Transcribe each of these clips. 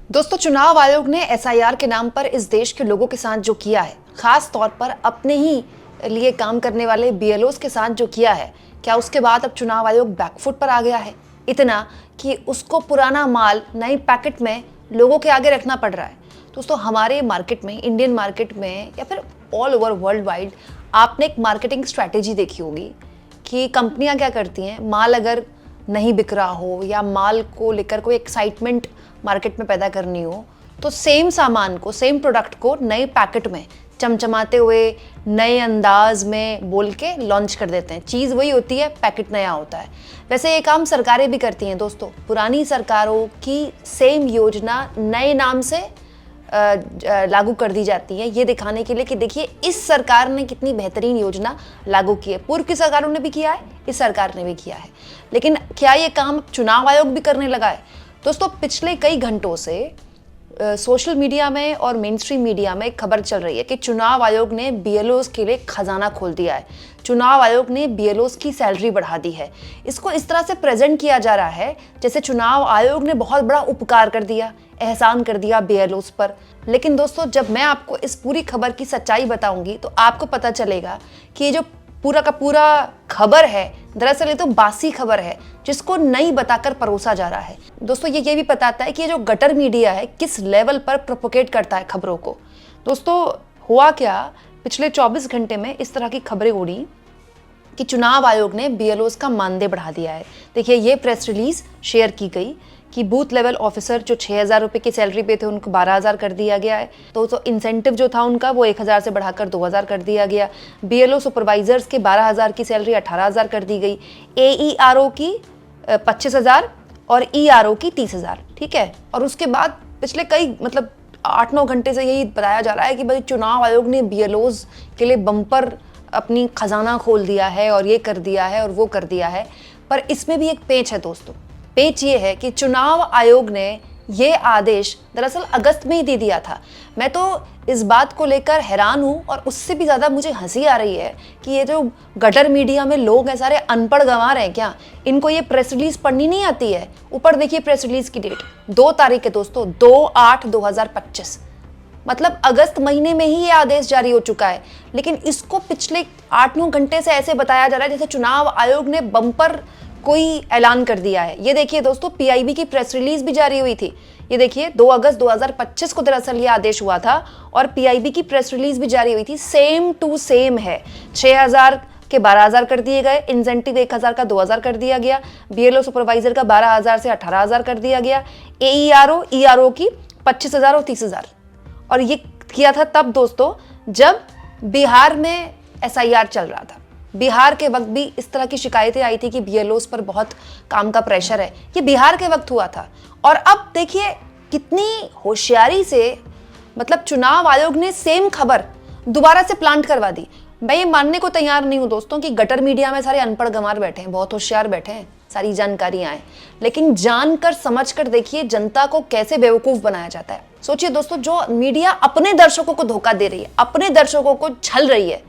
दोस्तों, चुनाव आयोग ने एसआईआर के नाम पर इस देश के लोगों के साथ जो किया है, खास तौर पर अपने ही लिए काम करने वाले बीएलओस के साथ जो किया है, क्या उसके बाद अब चुनाव आयोग बैकफुट पर आ गया है? इतना कि उसको पुराना माल नई पैकेट में लोगों के आगे रखना पड़ रहा है। दोस्तों, हमारे मार्केट में, इंडियन मार्केट में या फिर ऑल ओवर वर्ल्ड वाइड, आपने एक मार्केटिंग स्ट्रैटेजी देखी होगी कि कंपनियां क्या करती हैं, माल अगर नहीं बिक रहा हो या माल को लेकर कोई एक्साइटमेंट मार्केट में पैदा करनी हो, तो सेम सामान को, सेम प्रोडक्ट को नए पैकेट में चमचमाते हुए नए अंदाज में बोल के लॉन्च कर देते हैं। चीज़ वही होती है, पैकेट नया होता है। वैसे ये काम सरकारें भी करती हैं दोस्तों। पुरानी सरकारों की सेम योजना नए नाम से लागू कर दी जाती है, ये दिखाने के लिए कि देखिए इस सरकार ने कितनी बेहतरीन योजना लागू की है। पूर्व की सरकारों ने भी किया है, इस सरकार ने भी किया है, लेकिन क्या ये काम चुनाव आयोग भी करने लगा है? दोस्तों, पिछले कई घंटों से सोशल मीडिया में और मेन स्ट्रीम मीडिया में एक खबर चल रही है कि चुनाव आयोग ने बीएलओस के लिए खजाना खोल दिया है। चुनाव आयोग ने बीएलओस की सैलरी बढ़ा दी है। इसको इस तरह से प्रेजेंट किया जा रहा है जैसे चुनाव आयोग ने बहुत बड़ा उपकार कर दिया, एहसान कर दिया बीएलओस पर। लेकिन दोस्तों, जब मैं आपको इस पूरी खबर की सच्चाई बताऊंगी तो आपको पता चलेगा कि ये जो पूरा का पूरा खबर है, दरअसल ये तो बासी खबर है जिसको नहीं बताकर परोसा जा रहा है। दोस्तों, ये भी बताता है कि ये जो गटर मीडिया है किस लेवल पर प्रोपोगेट करता है खबरों को। दोस्तों, हुआ क्या, पिछले 24 घंटे में इस तरह की खबरें उड़ी कि चुनाव आयोग ने बीएलओस का मानदेय बढ़ा दिया है। देखिए, ये प्रेस रिलीज शेयर की गई कि बूथ लेवल ऑफिसर जो 6,000 रुपये की सैलरी पे थे उनको 12,000 कर दिया गया है। तो इंसेंटिव जो था उनका वो 1,000 से बढ़ाकर 2,000 कर दिया गया। बीएलओ सुपरवाइजर्स के 12,000 की सैलरी 18,000 कर दी गई। एईआरओ की 25,000 और ईआरओ की 30,000। ठीक है। और उसके बाद पिछले कई 8-9 घंटे से यही बताया जा रहा है कि भाई चुनाव आयोग ने बीएलओज के लिए बम्पर अपनी खजाना खोल दिया है और ये कर दिया है और वो कर दिया है। पर इसमें भी एक पेच है दोस्तों। पेच ये है कि चुनाव आयोग ने ये आदेश दरअसल अगस्त में ही दे दिया था। मैं तो इस बात को लेकर हैरान हूँ और उससे भी ज़्यादा मुझे हंसी आ रही है कि ये जो गटर मीडिया में लोग हैं सारे अनपढ़ गंवार हैं क्या? इनको ये प्रेस रिलीज पढ़नी नहीं आती है? ऊपर देखिए प्रेस रिलीज की डेट 2 तारीख है दोस्तों, 2/8/2025। मतलब अगस्त महीने में ही ये आदेश जारी हो चुका है, लेकिन इसको पिछले 8-9 घंटे से ऐसे बताया जा रहा है जैसे चुनाव आयोग ने बम्पर कोई ऐलान कर दिया है। ये देखिए दोस्तों, पीआईबी की प्रेस रिलीज भी जारी हुई थी। ये देखिए 2 अगस्त 2025 को दरअसल ये आदेश हुआ था और पीआईबी की प्रेस रिलीज भी जारी हुई थी। सेम टू सेम है। 6,000 के 12,000 कर दिए गए, इंसेंटिव 1,000 का 2,000 कर दिया गया, बीएलओ सुपरवाइजर का 12,000 से 18,000 कर दिया गया, एईआरओ ईआरओ की 25,000 और 30,000। और ये किया था तब दोस्तों जब बिहार में एसआईआर चल रहा था। बिहार के वक्त भी इस तरह की शिकायतें आई थी कि बीएलओस पर बहुत काम का प्रेशर है। ये बिहार के वक्त हुआ था। और अब देखिए कितनी होशियारी से चुनाव आयोग ने सेम खबर दोबारा से प्लांट करवा दी। मैं ये मानने को तैयार नहीं हूं दोस्तों कि गटर मीडिया में सारे अनपढ़ गंवार बैठे हैं, बहुत होशियार बैठे हैं, सारी जानकारियां हैं, लेकिन जानकर समझकर देखिए जनता को कैसे बेवकूफ बनाया जाता है। सोचिए दोस्तों, जो मीडिया अपने दर्शकों को धोखा दे रही है, अपने दर्शकों को छल रही है,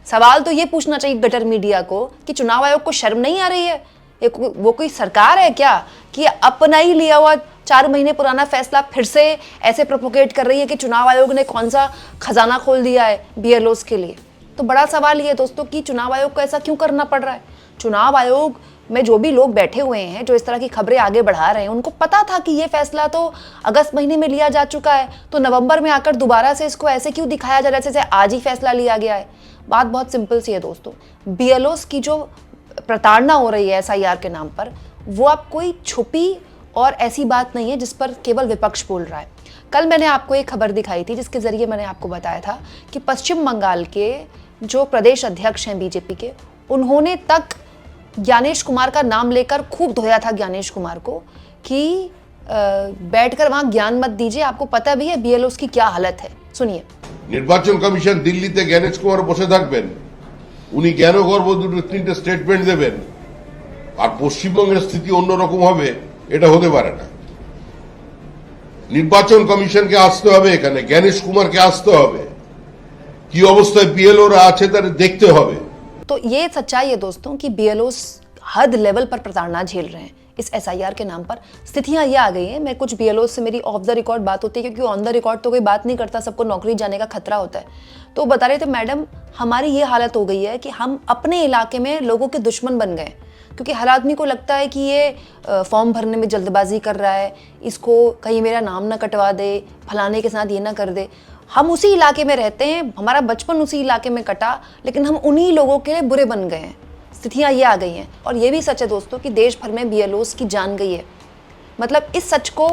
सवाल तो ये पूछना चाहिए गटर मीडिया को कि चुनाव आयोग को शर्म नहीं आ रही है? वो कोई सरकार है क्या कि अपना ही लिया हुआ 4 महीने पुराना फैसला फिर से ऐसे प्रोपोगेट कर रही है कि चुनाव आयोग ने कौन सा खजाना खोल दिया है बीएलओस के लिए? तो बड़ा सवाल ये है दोस्तों कि चुनाव आयोग को ऐसा क्यों करना पड़ रहा है? चुनाव आयोग में जो भी लोग बैठे हुए हैं, जो इस तरह की खबरें आगे बढ़ा रहे हैं, उनको पता था कि ये फैसला तो अगस्त महीने में लिया जा चुका है, तो नवंबर में आकर दोबारा से इसको ऐसे क्यों दिखाया जा रहा है जैसे आज ही फैसला लिया गया है? बात बहुत सिंपल सी है दोस्तों। बीएलओस की जो प्रताड़ना हो रही है एसआईआर के नाम पर, वो अब कोई छुपी और ऐसी बात नहीं है जिस पर केवल विपक्ष बोल रहा है। कल मैंने आपको एक खबर दिखाई थी जिसके जरिए मैंने आपको बताया था कि पश्चिम बंगाल के जो प्रदेश अध्यक्ष हैं बीजेपी के, उन्होंने तक ज्ञानेश कुमार का नाम लेकर खूब धोया था ज्ञानेश कुमार को कि बैठकर वहां ज्ञान मत दीजिए, आपको पता भी है बीएलओस की क्या हालत है। सुनिए। নির্বাচন কমিশন দিল্লিতে জ্ঞানেশ কুমার বসে থাকবেন, উনি জ্ঞানগর্ভ 2-3টে স্টেটমেন্ট দেবেন আর পশ্চিমবঙ্গের স্থিতি অন্যরকম হবে, এটা হতে পারে না। নির্বাচন কমিশনকে আসতে হবে, এখানে জ্ঞানেশ কুমারকে আসতে হবে, কি অবস্থায় বিএলওরা আছে তার দেখতে হবে। तो ये सच्चाई है दोस्तों कि बीएलओस हद लेवल पर प्रताड़ना झेल रहे हैं। इस एसआईआर के नाम पर। स्थितियां ये आ गई हैं, मैं कुछ बीएलओ से मेरी ऑफ द रिकॉर्ड बात होती है, क्योंकि ऑन द रिकॉर्ड तो कोई बात नहीं करता, सबको नौकरी जाने का खतरा होता है। तो बता रहे थे मैडम हमारी ये हालत हो गई है कि हम अपने इलाके में लोगों के दुश्मन बन गए, क्योंकि हर आदमी को लगता है कि ये फॉर्म भरने में जल्दबाजी कर रहा है, इसको कहीं मेरा नाम ना कटवा दे, फलाने के साथ ये ना कर दे। हम उसी इलाके में रहते हैं, हमारा बचपन उसी इलाके में कटा, लेकिन हम उन्हीं लोगों के लिए बुरे बन गए हैं। स्थितियां ये आ गई हैं। और ये भी सच है दोस्तों कि देश भर में बीएलओस की जान गई है। मतलब इस सच को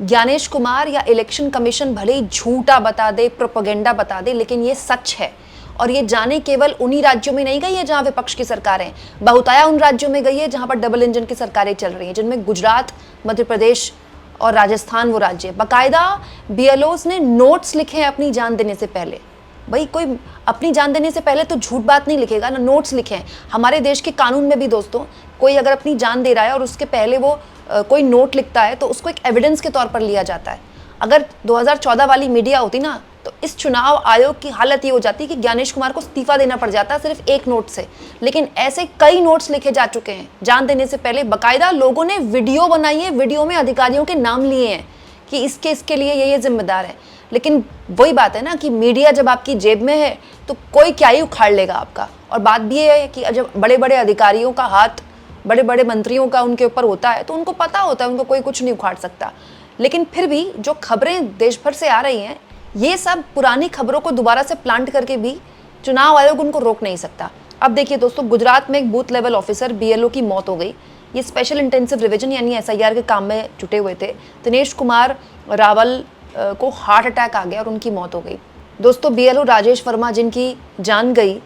ज्ञानेश कुमार या इलेक्शन कमीशन भले ही झूठा बता दे, प्रोपेगेंडा बता दे, लेकिन ये सच है। और ये जाने केवल उन्हीं राज्यों में नहीं गई है जहां विपक्ष की सरकारें, बहुताया उन राज्यों में गई है जहां पर डबल इंजन की सरकारें चल रही हैं, जिनमें गुजरात, मध्य प्रदेश और राजस्थान वो राज्य। बाकायदा बीएलओस ने नोट्स लिखे हैं अपनी जान देने से पहले। भाई कोई अपनी जान देने से पहले तो झूठ बात नहीं लिखेगा ना, नोट्स लिखे हैं। हमारे देश के कानून में भी दोस्तों, कोई अगर अपनी जान दे रहा है और उसके पहले वो कोई नोट लिखता है तो उसको एक एविडेंस के तौर पर लिया जाता है। अगर 2014 वाली मीडिया होती ना, तो इस चुनाव आयोग की हालत ये हो जाती कि ज्ञानेश कुमार को इस्तीफा देना पड़ जाता सिर्फ एक नोट से। लेकिन ऐसे कई नोट्स लिखे जा चुके हैं जान देने से पहले। बाकायदा लोगों ने वीडियो बनाई है, वीडियो में अधिकारियों के नाम लिए हैं कि इसके लिए ये जिम्मेदार है। लेकिन वही बात है ना कि मीडिया जब आपकी जेब में है तो कोई क्या ही उखाड़ लेगा आपका। और बात भी ये है कि जब बड़े बड़े अधिकारियों का हाथ, बड़े बड़े मंत्रियों का उनके ऊपर होता है तो उनको पता होता है, उनको कोई कुछ नहीं उखाड़ सकता। लेकिन फिर भी जो खबरें देश भर से आ रही हैं, ये सब पुरानी खबरों को दोबारा से प्लांट करके भी चुनाव आयोग उनको रोक नहीं सकता। अब देखिए दोस्तों, गुजरात में एक बूथ लेवल ऑफिसर बीएलओ की मौत हो गई। ये स्पेशल इंटेंसिव रिवीजन यानी एसआईआर के काम में जुटे हुए थे। दिनेश कुमार रावल को हार्ट अटैक आ गया और उनकी मौत हो गई। दोस्तों बीएलओ राजेश वर्मा जिनकी जान गई,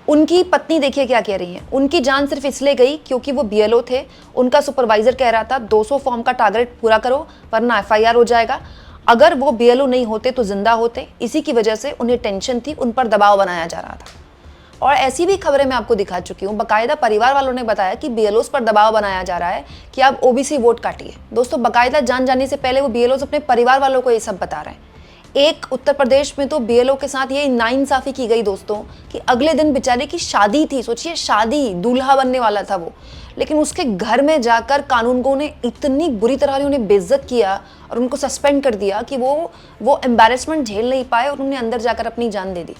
उनकी पत्नी देखिए क्या कह रही हैं। उनकी जान सिर्फ इसलिए गई क्योंकि वो बीएलओ थे। उनका सुपरवाइजर कह रहा था 200 फॉर्म का टारगेट पूरा करो वरना एफआईआर हो जाएगा। अगर वो बीएलओ नहीं होते तो जिंदा होते। इसी की वजह से उन्हें टेंशन थी, उन पर दबाव बनाया जा रहा था। और ऐसी भी खबरें मैं आपको दिखा चुकी हूँ। बाकायदा परिवार वालों ने बताया कि बीएलओस पर दबाव बनाया जा रहा है कि आप ओबीसी वोट काटिए। दोस्तों बाकायदा जान जाने से पहले वो बीएलओस अपने परिवार वालों को ये सब बता रहे हैं। एक उत्तर प्रदेश में तो बीएलओ के साथ ये नाइंसाफी की गई दोस्तों कि अगले दिन बेचारे की शादी थी। सोचिए, शादी, दूल्हा बनने वाला था वो, लेकिन उसके घर में जाकर कानूनगों ने इतनी बुरी तरह उन्हें बेइज्जत किया और उनको सस्पेंड कर दिया कि वो एम्बैरेसमेंट झेल नहीं पाए और उन्हें अंदर जाकर अपनी जान दे दी।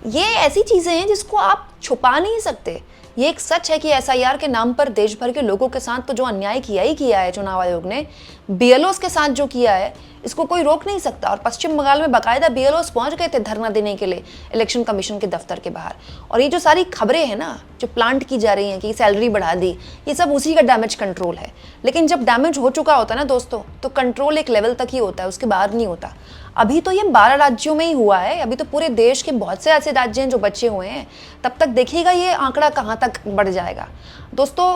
ये ऐसी चीजें हैं जिसको आप छुपा नहीं सकते। ये एक सच है कि एसआईआर के नाम पर देश भर के लोगों के साथ तो जो अन्याय किया ही किया है चुनाव आयोग ने, बीएलओस के साथ जो किया है इसको कोई रोक नहीं सकता। और पश्चिम बंगाल में बाकायदा बीएलओस पहुंच गए थे धरना देने के लिए इलेक्शन कमीशन के दफ्तर के बाहर। और ये जो सारी खबरें हैं ना, जो प्लांट की जा रही हैं कि सैलरी बढ़ा दी, ये सब उसी का डैमेज कंट्रोल है। लेकिन जब डैमेज हो चुका होता है ना दोस्तों, तो कंट्रोल एक लेवल तक ही होता है, उसके बाहर नहीं होता। अभी तो ये 12 राज्यों में ही हुआ है। अभी तो पूरे देश के बहुत से ऐसे राज्य हैं जो बचे हुए हैं। तब तक देखिएगा ये आंकड़ा कहाँ तक बढ़ जाएगा। दोस्तों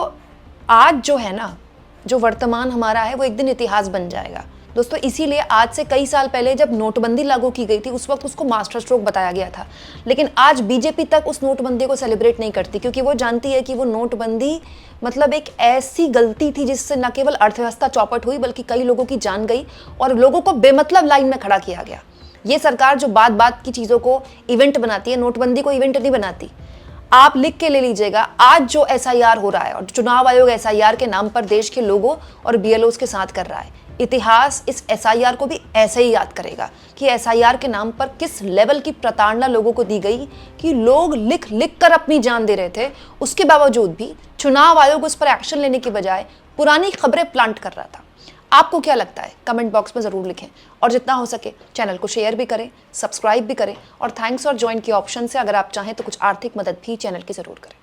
आज जो है ना, जो वर्तमान हमारा है, वो एक दिन इतिहास बन जाएगा। दोस्तों इसीलिए आज से कई साल पहले जब नोटबंदी लागू की गई थी, उस वक्त उसको मास्टर स्ट्रोक बताया गया था। लेकिन आज बीजेपी तक उस नोटबंदी को सेलिब्रेट नहीं करती, क्योंकि वो जानती है कि वो नोटबंदी मतलब एक ऐसी गलती थी जिससे न केवल अर्थव्यवस्था चौपट हुई, बल्कि कई लोगों की जान गई और लोगों को बेमतलब लाइन में खड़ा किया गया। ये सरकार जो बात बात की चीज़ों को इवेंट बनाती है, नोटबंदी को इवेंट नहीं बनाती। आप लिख के ले लीजिएगा, आज जो एसआईआर हो रहा है और चुनाव आयोग एसआईआर के नाम पर देश के लोगों और बीएलओस के साथ कर रहा है, इतिहास इस एसआईआर को भी ऐसे ही याद करेगा कि एसआईआर के नाम पर किस लेवल की प्रताड़ना लोगों को दी गई कि लोग लिख लिख कर अपनी जान दे रहे थे। उसके बावजूद भी चुनाव आयोग उस पर एक्शन लेने की बजाय पुरानी खबरें प्लांट कर रहा था। आपको क्या लगता है? कमेंट बॉक्स में ज़रूर लिखें और जितना हो सके चैनल को शेयर भी करें, सब्सक्राइब भी करें और थैंक्स और ज्वाइन के ऑप्शन से अगर आप चाहें तो कुछ आर्थिक मदद भी चैनल की ज़रूर करें।